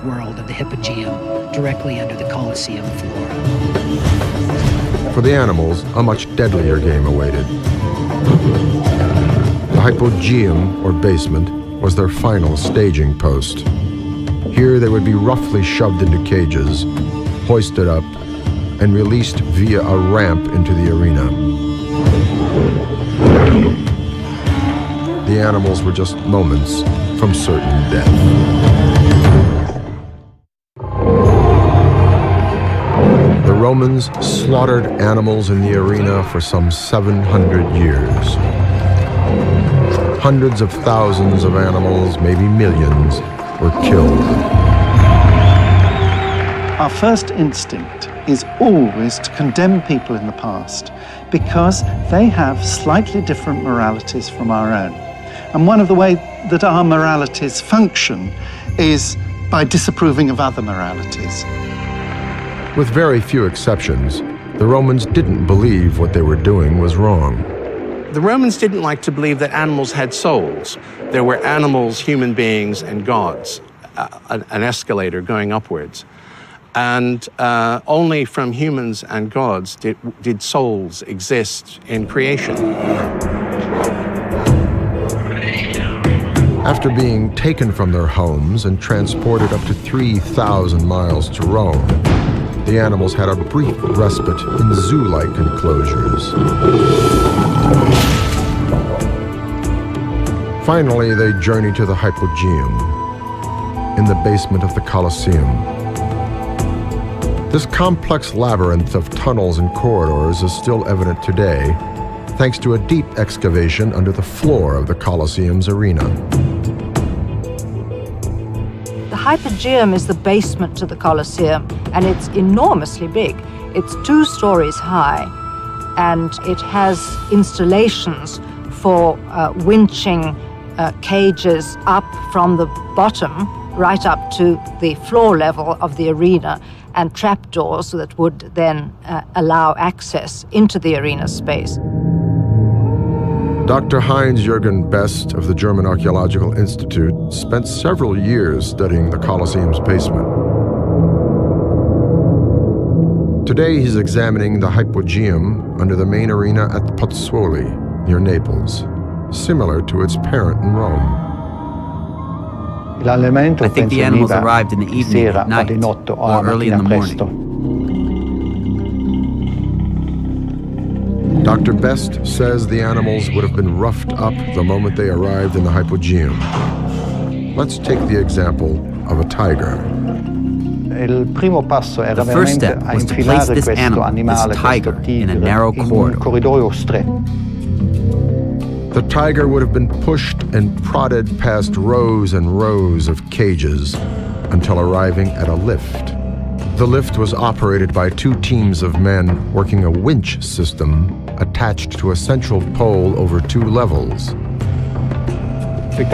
world of the Hypogeum directly under the Colosseum floor. For the animals, a much deadlier game awaited. The Hypogeum, or basement, was their final staging post. Here they would be roughly shoved into cages, hoisted up, and released via a ramp into the arena. The animals were just moments from certain death. The Romans slaughtered animals in the arena for some 700 years. Hundreds of thousands of animals, maybe millions, were killed. Our first instinct is always to condemn people in the past because they have slightly different moralities from our own. And one of the ways that our moralities function is by disapproving of other moralities. With very few exceptions, the Romans didn't believe what they were doing was wrong. The Romans didn't like to believe that animals had souls. There were animals, human beings, and gods, an escalator going upwards. And only from humans and gods did souls exist in creation. After being taken from their homes and transported up to 3,000 miles to Rome, the animals had a brief respite in zoo-like enclosures. Finally, they journeyed to the Hypogeum, in the basement of the Colosseum. This complex labyrinth of tunnels and corridors is still evident today, thanks to a deep excavation under the floor of the Colosseum's arena. The Hypogeum is the basement to the Colosseum, and it's enormously big. It's 2 stories high, and it has installations for winching cages up from the bottom right up to the floor level of the arena, and trapdoors that would then allow access into the arena space. Dr. Heinz-Jürgen Best of the German Archaeological Institute spent several years studying the Colosseum's basement. Today he's examining the Hypogeum under the main arena at Pozzuoli, near Naples, similar to its parent in Rome. I think the animals arrived in the evening at night or early in the morning. Dr. Best says the animals would have been roughed up the moment they arrived in the Hypogeum. Let's take the example of a tiger. The first step was to place this animal, this tiger, in a narrow corridor. The tiger would have been pushed and prodded past rows and rows of cages until arriving at a lift. The lift was operated by 2 teams of men working a winch system attached to a central pole over 2 levels. The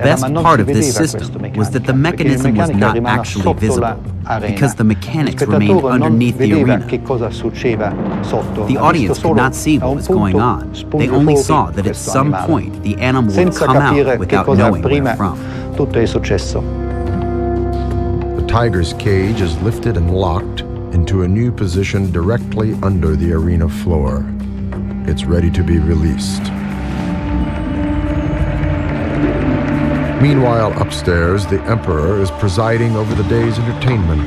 best part of this system was that the mechanism was not actually visible, because the mechanics remained underneath the arena. The audience could not see what was going on. They only saw that at some point the animal would come out without knowing where from. The tiger's cage is lifted and locked into a new position directly under the arena floor. It's ready to be released. Meanwhile, upstairs, the emperor is presiding over the day's entertainment.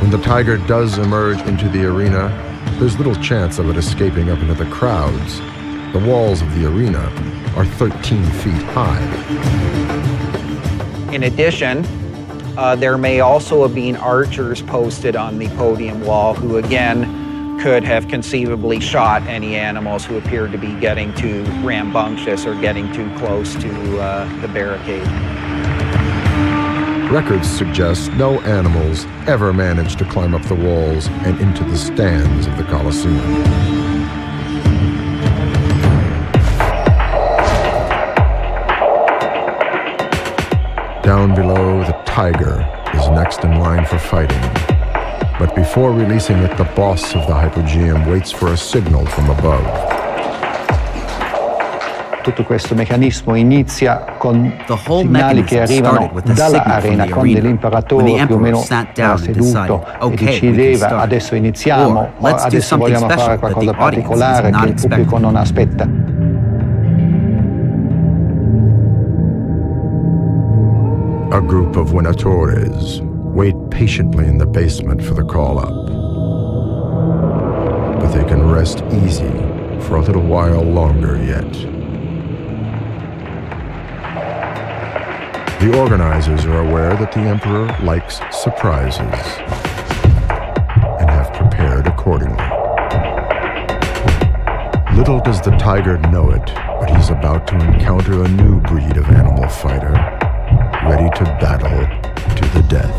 When the tiger does emerge into the arena, there's little chance of it escaping up into the crowds. The walls of the arena are 13 feet high. In addition, there may also have been archers posted on the podium wall who, again, could have conceivably shot any animals who appeared to be getting too rambunctious or getting too close to the barricade. Records suggest no animals ever managed to climb up the walls and into the stands of the Colosseum. Down below, the tiger is next in line for fighting. But before releasing it, the boss of the Hypogeum waits for a signal from above. tutto questo meccanismo inizia con segnali che arrivano dalla arena, quando l'imperatore più o meno era seduto e decideva adesso iniziamo, adesso vogliamo fare qualcosa particolare che il pubblico non aspetta. A group of Gladiatores wait patiently in the basement for the call-up. But they can rest easy for a little while longer yet. The organizers are aware that the Emperor likes surprises and have prepared accordingly. Little does the tiger know it, but he's about to encounter a new breed of animal fighter, ready to battle to the death.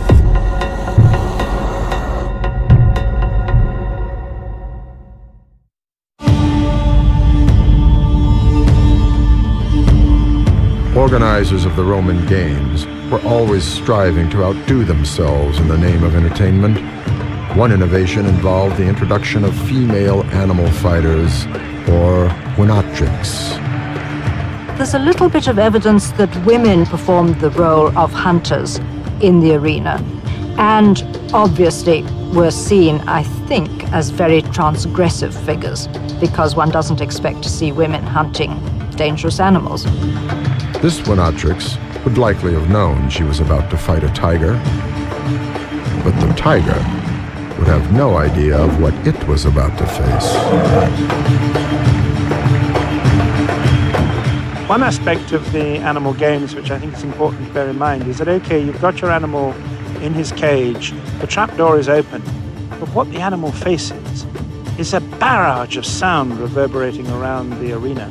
Organizers of the Roman Games were always striving to outdo themselves in the name of entertainment. One innovation involved the introduction of female animal fighters, or Winatrix. There's a little bit of evidence that women performed the role of hunters in the arena, and obviously were seen, I think, as very transgressive figures, because one doesn't expect to see women hunting dangerous animals. This Winatrix would likely have known she was about to fight a tiger, but the tiger would have no idea of what it was about to face. One aspect of the animal games which I think is important to bear in mind is that, okay, you've got your animal in his cage, the trapdoor is open, but what the animal faces is a barrage of sound reverberating around the arena.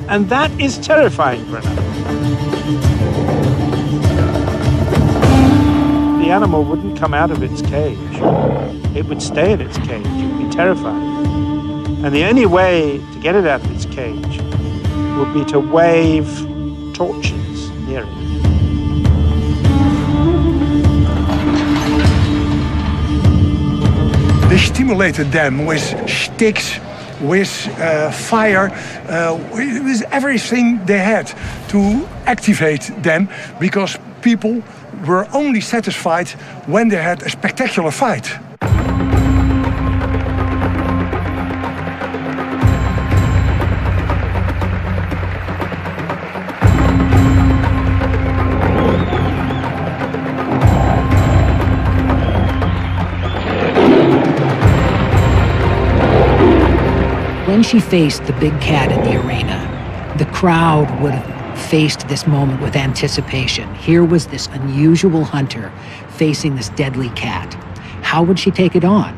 And that is terrifying for an animal. The animal wouldn't come out of its cage. It would stay in its cage. It would be terrified. And the only way to get it out of its cage would be to wave torches near it. They stimulated them with sticks, with fire, with everything they had to activate them, because people were only satisfied when they had a spectacular fight. When she faced the big cat in the arena, the crowd would have faced this moment with anticipation. Here was this unusual hunter facing this deadly cat. How would she take it on?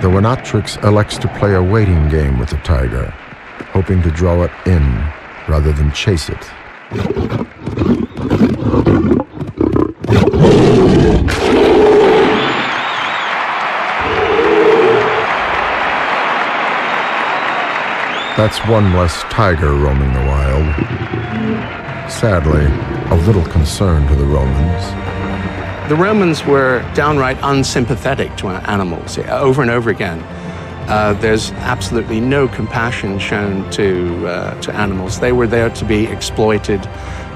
The Winatrix elects to play a waiting game with the tiger, hoping to draw it in rather than chase it. That's one less tiger roaming the wild. Sadly, of little concern to the Romans. The Romans were downright unsympathetic to animals over and over again. There's absolutely no compassion shown to animals. They were there to be exploited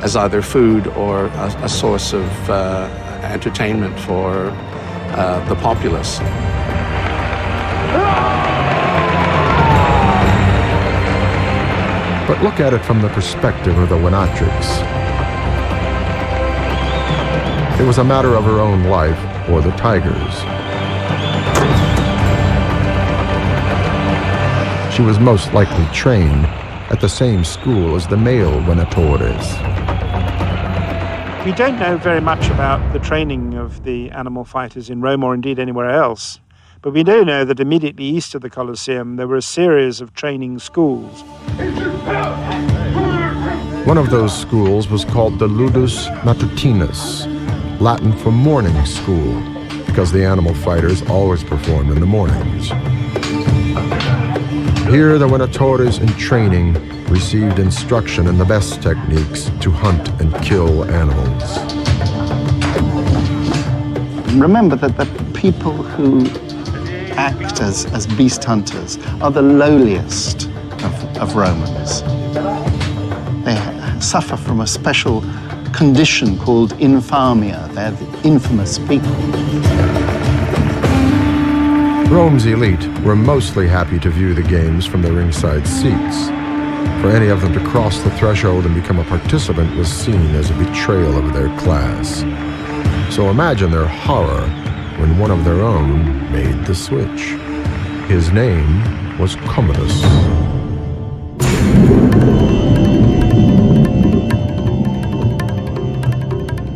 as either food or a source of entertainment for the populace. But look at it from the perspective of the Winatrix. It was a matter of her own life or the tiger's. She was most likely trained at the same school as the male Gladiatores. We don't know very much about the training of the animal fighters in Rome or indeed anywhere else, but we do know that immediately east of the Colosseum there were a series of training schools. One of those schools was called the Ludus Matutinus, Latin for morning school, because the animal fighters always performed in the mornings. Here, the Gladiatores in training received instruction in the best techniques to hunt and kill animals. Remember that the people who act as beast hunters are the lowliest of Romans. They suffer from a special condition called infamia. They're the infamous people. Rome's elite were mostly happy to view the games from the ringside seats. For any of them to cross the threshold and become a participant was seen as a betrayal of their class. So imagine their horror when one of their own made the switch. His name was Commodus.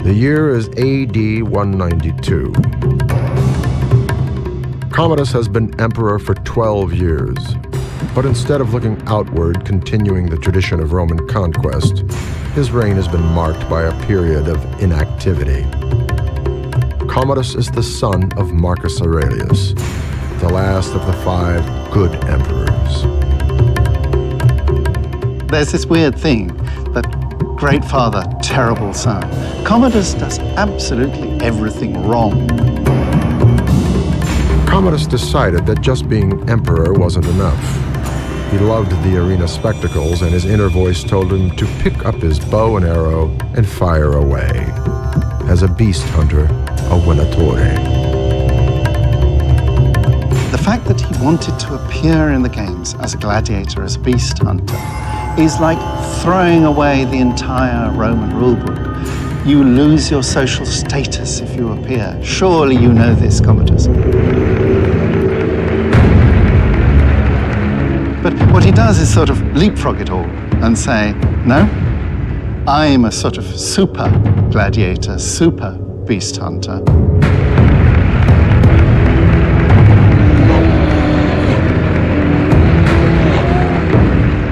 The year is AD 192. Commodus has been emperor for 12 years, but instead of looking outward, continuing the tradition of Roman conquest, his reign has been marked by a period of inactivity. Commodus is the son of Marcus Aurelius, the last of the 5 good emperors. There's this weird thing that great father, terrible son. Commodus does absolutely everything wrong. Commodus decided that just being emperor wasn't enough. He loved the arena spectacles, and his inner voice told him to pick up his bow and arrow and fire away. As a beast hunter, a Gladiatore. The fact that he wanted to appear in the games as a gladiator, as a beast hunter, is like throwing away the entire Roman rulebook. You lose your social status if you appear. Surely you know this, Commodus. But what he does is sort of leapfrog it all and say, no, I'm a sort of super gladiator, super beast hunter.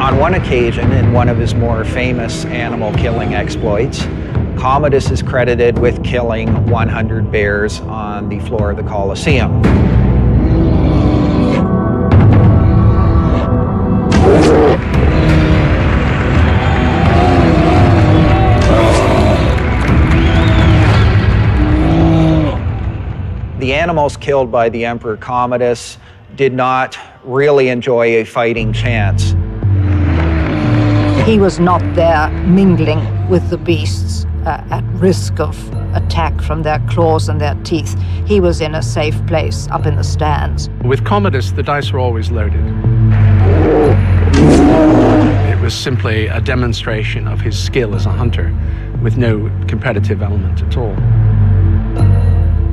On one occasion, in one of his more famous animal killing exploits, Commodus is credited with killing 100 bears on the floor of the Colosseum. The animals killed by the Emperor Commodus did not really enjoy a fighting chance. He was not there mingling with the beasts at risk of attack from their claws and their teeth. He was in a safe place up in the stands. With Commodus, the dice were always loaded. It was simply a demonstration of his skill as a hunter with no competitive element at all.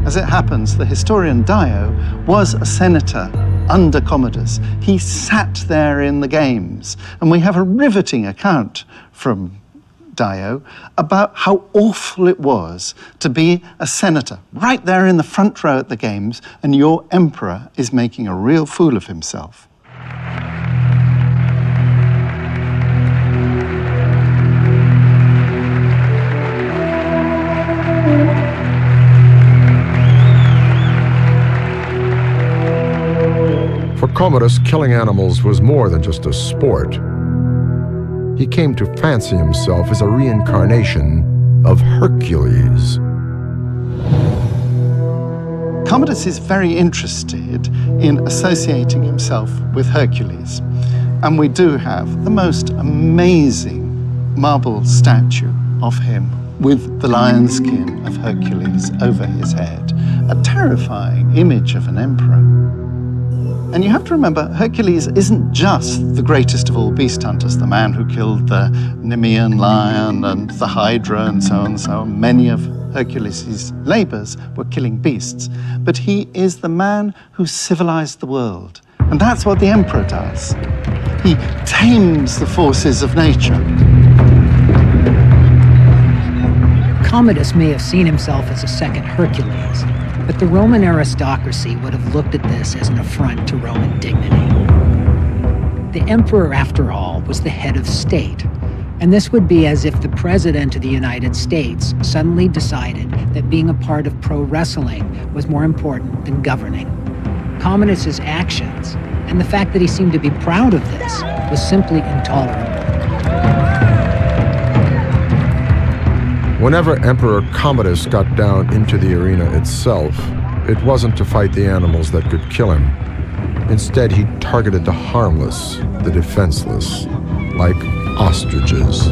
As it happens, the historian Dio was a senator under Commodus. He sat there in the games, and we have a riveting account from Dio about how awful it was to be a senator right there in the front row at the games, and your emperor is making a real fool of himself. For Commodus, killing animals was more than just a sport. He came to fancy himself as a reincarnation of Hercules. Commodus is very interested in associating himself with Hercules. And we do have the most amazing marble statue of him with the lion skin of Hercules over his head, a terrifying image of an emperor. And you have to remember, Hercules isn't just the greatest of all beast hunters, the man who killed the Nemean lion and the Hydra and so on and so on. Many of Hercules' labors were killing beasts. But he is the man who civilized the world. And that's what the emperor does. He tames the forces of nature. Commodus may have seen himself as a second Hercules, but the Roman aristocracy would have looked at this as an affront to Roman dignity. The emperor, after all, was the head of state, and this would be as if the president of the United States suddenly decided that being a part of pro wrestling was more important than governing. Commodus's actions, and the fact that he seemed to be proud of this, was simply intolerable. Whenever Emperor Commodus got down into the arena itself, it wasn't to fight the animals that could kill him. Instead, he targeted the harmless, the defenseless, like ostriches.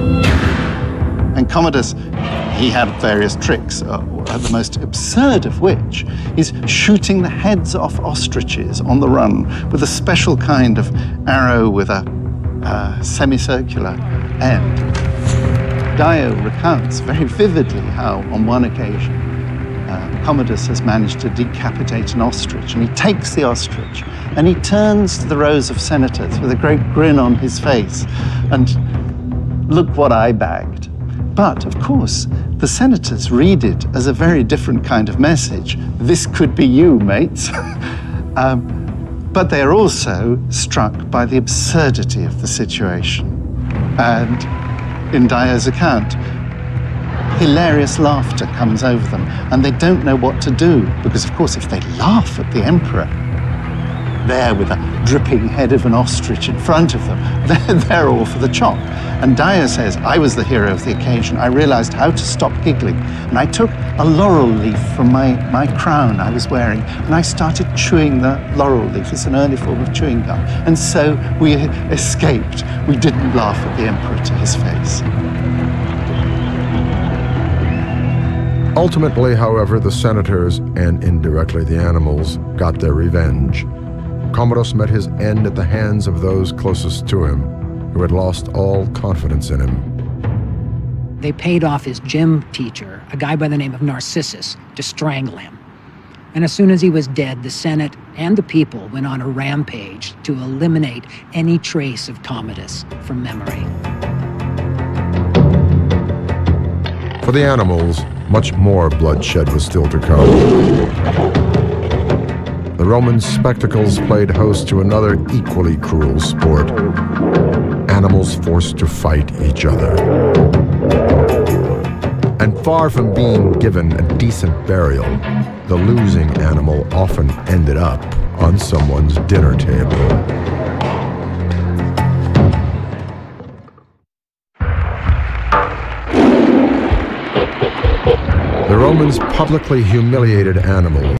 And Commodus, he had various tricks, the most absurd of which is shooting the heads off ostriches on the run with a special kind of arrow with a semicircular end. Dio recounts very vividly how, on one occasion, Commodus has managed to decapitate an ostrich, and he takes the ostrich and he turns to the rows of senators with a great grin on his face and, "Look what I bagged." But, of course, the senators read it as a very different kind of message. This could be you, mates. But they are also struck by the absurdity of the situation. And in Dio's account, hilarious laughter comes over them, and they don't know what to do, because, of course, if they laugh at the emperor, there with a dripping head of an ostrich in front of them, they're all for the chop. And Dio says, "I was the hero of the occasion. I realized how to stop giggling, and I took a laurel leaf from my crown I was wearing, and I started chewing the laurel leaf. It's an early form of chewing gum. And so we escaped. We didn't laugh at the emperor to his face." Ultimately, however, the senators, and indirectly the animals, got their revenge. Commodus met his end at the hands of those closest to him, who had lost all confidence in him. They paid off his gym teacher, a guy by the name of Narcissus, to strangle him. And as soon as he was dead, the Senate and the people went on a rampage to eliminate any trace of Commodus from memory. For the animals, much more bloodshed was still to come. The Roman spectacles played host to another equally cruel sport: animals forced to fight each other. And far from being given a decent burial, the losing animal often ended up on someone's dinner table. The Romans publicly humiliated animals